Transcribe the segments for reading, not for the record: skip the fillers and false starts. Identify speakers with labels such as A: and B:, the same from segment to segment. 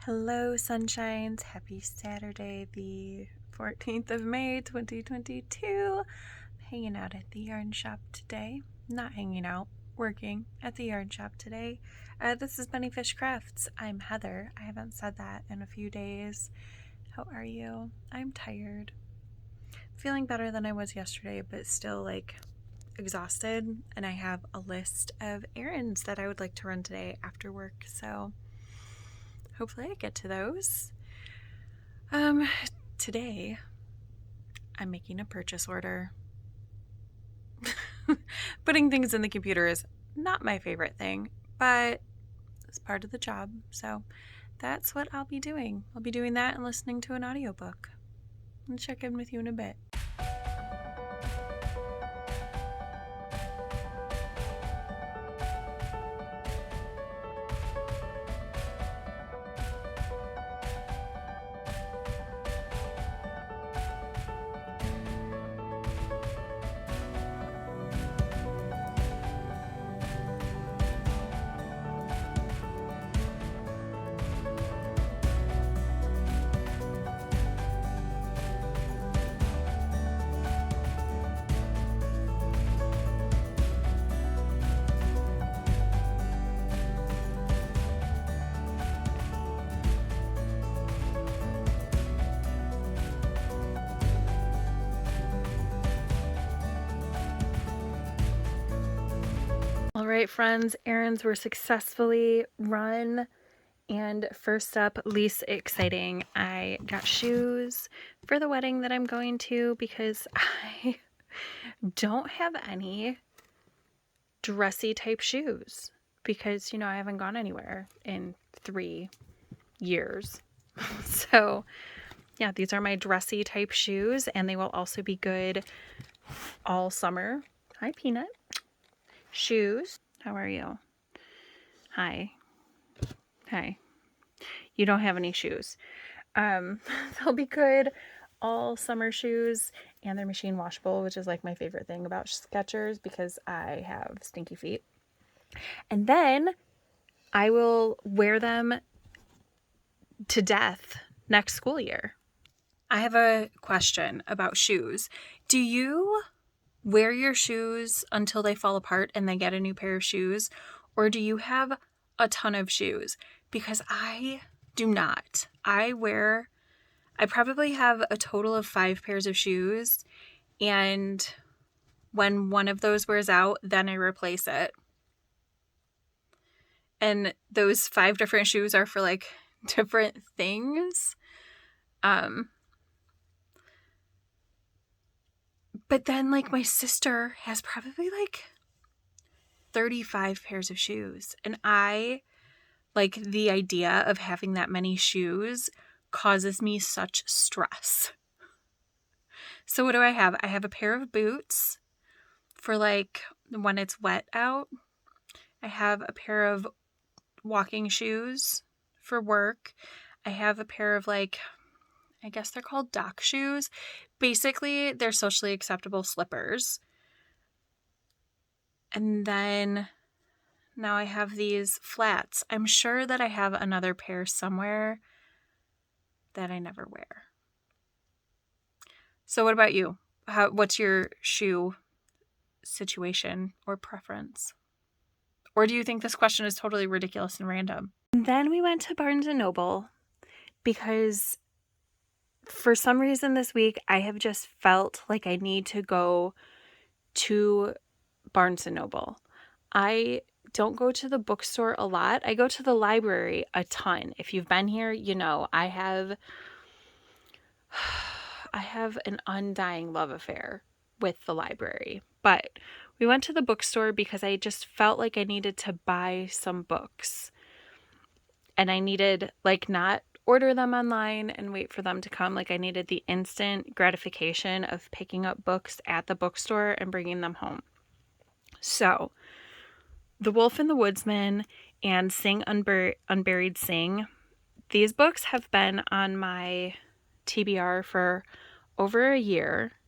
A: Hello, sunshines. Happy Saturday, the 14th of May, 2022. I'm hanging out at the yarn shop today. Not hanging out, working at the yarn shop today. This is BunniPhish Crafts. I'm Heather. I haven't said that in a few days. How are you? I'm tired. Feeling better than I was yesterday, but still exhausted. And I have a list of errands that I would like to run today after work. So hopefully I get to those. Today I'm making a purchase order. Putting things in the computer is not my favorite thing, but it's part of the job. So that's what I'll be doing. I'll be doing that and listening to an audiobook. I'll check in with you in a bit. All right, friends, errands were successfully run. And first up, least exciting, I got shoes for the wedding that I'm going to because I don't have any dressy type shoes because, I haven't gone anywhere in 3 years. So yeah, these are my dressy type shoes and they will also be good all summer. Hi, Peanut. Shoes. How are you? Hi. You don't have any shoes. They'll be good all summer shoes and they're machine washable, which is like my favorite thing about Skechers because I have stinky feet. And then I will wear them to death next school year. I have a question about shoes. Do you wear your shoes until they fall apart and then get a new pair of shoes? Or do you have a ton of shoes? Because I do not. I probably have a total of 5 pairs of shoes. And when one of those wears out, then I replace it. And those 5 different shoes are for different things. But then my sister has probably 35 pairs of shoes. And I the idea of having that many shoes causes me such stress. So what do I have? I have a pair of boots for when it's wet out. I have a pair of walking shoes for work. I have a pair of I guess they're called dock shoes. Basically, they're socially acceptable slippers. And then now I have these flats. I'm sure that I have another pair somewhere that I never wear. So what about you? What's your shoe situation or preference? Or do you think this question is totally ridiculous and random? And then we went to Barnes & Noble because for some reason this week, I have just felt like I need to go to Barnes & Noble. I don't go to the bookstore a lot. I go to the library a ton. If you've been here, I have an undying love affair with the library. But we went to the bookstore because I just felt like I needed to buy some books. And I needed not order them online and wait for them to come. I needed the instant gratification of picking up books at the bookstore and bringing them home. So, The Wolf and the Woodsman and Sing Unburied Sing, these books have been on my TBR for over a year.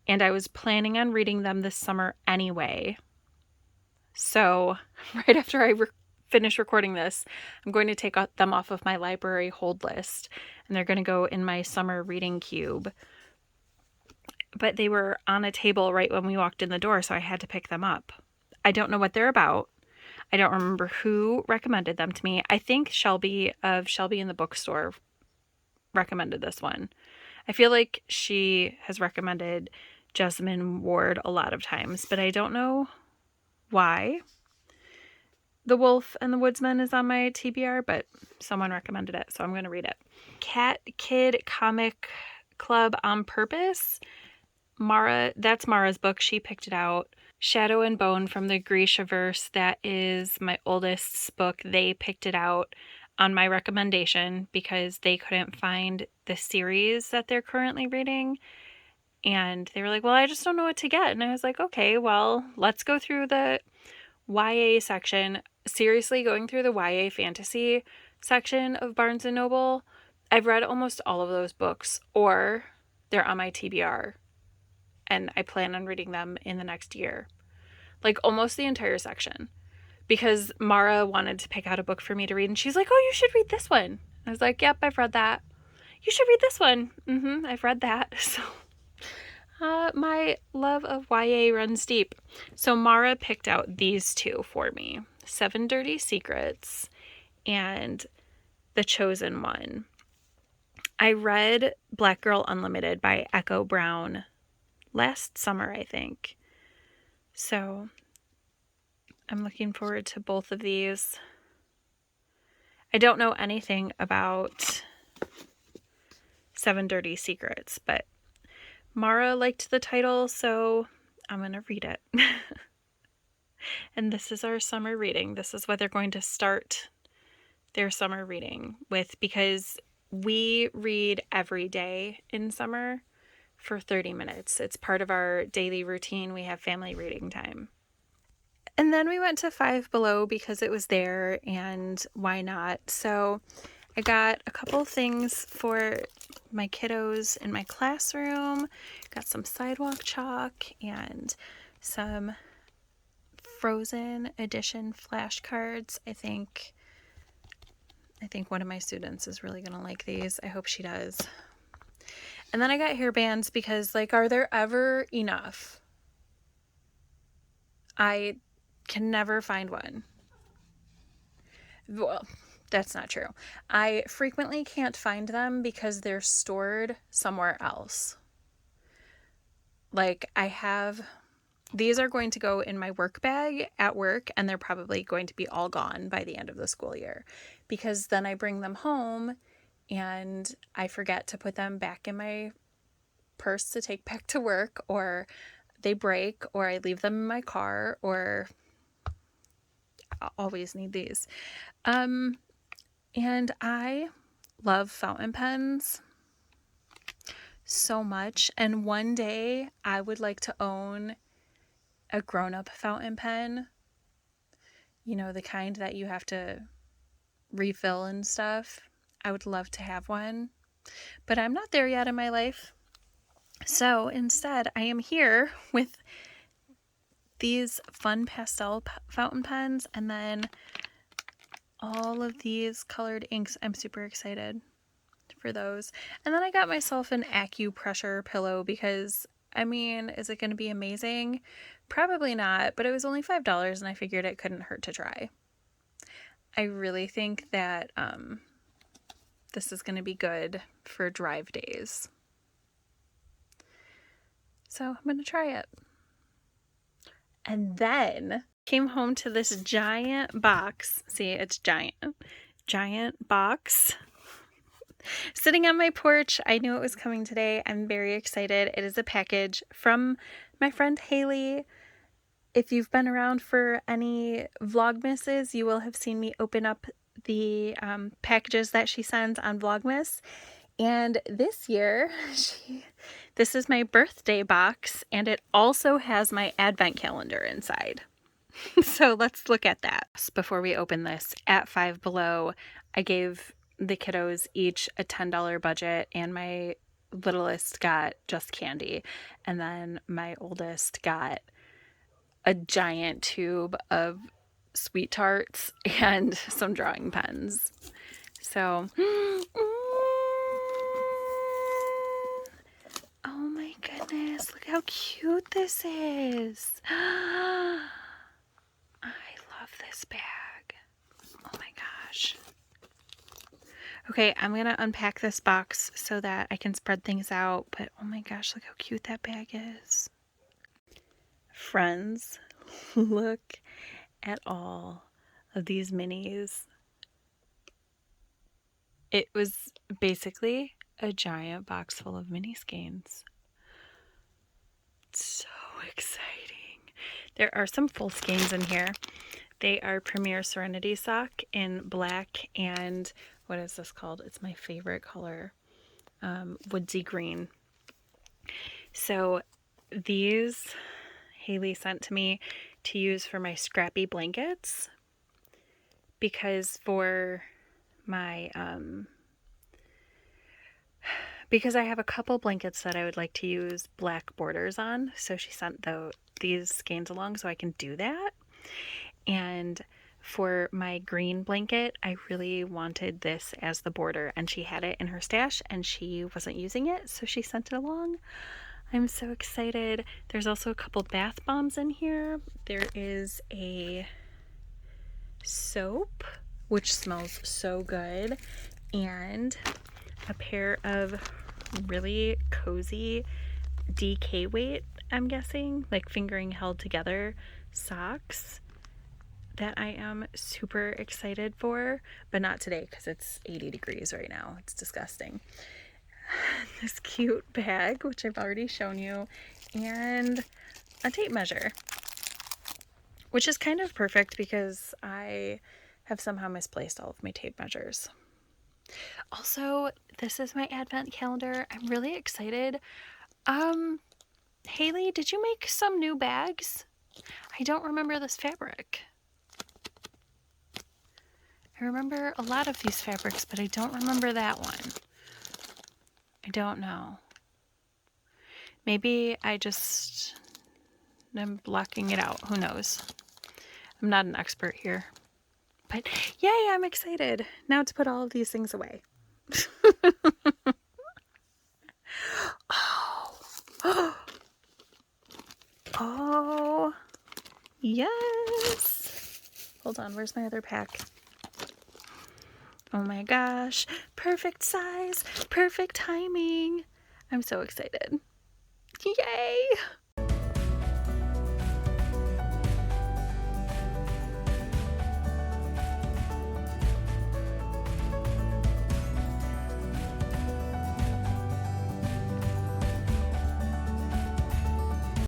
A: And I was planning on reading them this summer anyway. So, right after I finish recording this, I'm going to take them off of my library hold list, and they're going to go in my summer reading cube. But they were on a table right when we walked in the door, so I had to pick them up. I don't know what they're about. I don't remember who recommended them to me. I think Shelby of Shelby in the Bookstore recommended this one. I feel like she has recommended Jessamine Ward a lot of times, but I don't know why. The Wolf and the Woodsman is on my TBR, but someone recommended it, so I'm going to read it. Cat Kid Comic Club on Purpose. Mara, that's Mara's book. She picked it out. Shadow and Bone from the Grishaverse. That is my oldest's book. They picked it out on my recommendation because they couldn't find the series that they're currently reading. And they were like, well, I just don't know what to get. And I was like, okay, well, let's go through the YA section. Seriously, going through the YA fantasy section of Barnes & Noble. I've read almost all of those books, or they're on my TBR. And I plan on reading them in the next year. Like almost the entire section. Because Mara wanted to pick out a book for me to read. And she's like, oh, you should read this one. I was like, yep, I've read that. You should read this one. I've read that. So my love of YA runs deep. So Mara picked out these two for me. 7 Dirty Secrets and The Chosen One. I read Black Girl Unlimited by Echo Brown last summer, I think. So I'm looking forward to both of these. I don't know anything about 7 Dirty Secrets, but Mara liked the title, so I'm going to read it. And this is our summer reading. This is what they're going to start their summer reading with, because we read every day in summer for 30 minutes. It's part of our daily routine. We have family reading time. And then we went to Five Below because it was there, and why not? So I got a couple things for my kiddos in my classroom. Got some sidewalk chalk and some Frozen edition flashcards. I think one of my students is really going to like these. I hope she does. And then I got hairbands because, like, are there ever enough? I can never find one. Well, that's not true. I frequently can't find them because they're stored somewhere else. Like, these are going to go in my work bag at work, and they're probably going to be all gone by the end of the school year, because then I bring them home and I forget to put them back in my purse to take back to work, or they break, or I leave them in my car, or I always need these. And I love fountain pens so much, and one day I would like to own a grown-up fountain pen, you know, the kind that you have to refill and stuff. I would love to have one, but I'm not there yet in my life. So instead, I am here with these fun pastel fountain pens, and then all of these colored inks. I'm super excited for those. And then I got myself an Acupressure pillow because, I mean, is it going to be amazing? Probably not, but it was only $5 and I figured it couldn't hurt to try. I really think that this is going to be good for drive days. So I'm going to try it. And then came home to this giant box. See, it's giant box sitting on my porch. I knew it was coming today. I'm very excited. It is a package from my friend Haley. If you've been around for any Vlogmases, you will have seen me open up the packages that she sends on Vlogmas. And this year, this is my birthday box, and it also has my advent calendar inside. So let's look at that. Before we open this, at Five Below, I gave the kiddos each a $10 budget, and my littlest got just candy, and then my oldest got a giant tube of sweet tarts and some drawing pens. So, oh my goodness, look how cute this is. I love this bag. Oh my gosh. Okay, I'm going to unpack this box so that I can spread things out, but oh my gosh, look how cute that bag is. Friends, look at all of these minis. It was basically a giant box full of mini skeins. So exciting. There are some full skeins in here. They are Premier Serenity Sock in black and what is this called? It's my favorite color, woodsy green. So these Haley sent to me to use for my scrappy blankets, because for my because I have a couple blankets that I would like to use black borders on, so she sent these skeins along so I can do that. And for my green blanket, I really wanted this as the border, and she had it in her stash and she wasn't using it, so she sent it along. I'm so excited. There's also a couple bath bombs in here. There is a soap, which smells so good, and a pair of really cozy DK weight, I'm guessing, like fingering held together socks that I am super excited for, but not today because it's 80 degrees right now. It's disgusting. This cute bag, which I've already shown you, and a tape measure, which is kind of perfect because I have somehow misplaced all of my tape measures. Also, this is my advent calendar. I'm really excited. Haley, did you make some new bags? I don't remember this fabric. I remember a lot of these fabrics, but I don't remember that one. I don't know. Maybe I just am blocking it out. Who knows? I'm not an expert here. But yay, I'm excited. Now to put all of these things away. Oh, yes. Hold on, where's my other pack? Oh my gosh, perfect size, perfect timing. I'm so excited. Yay!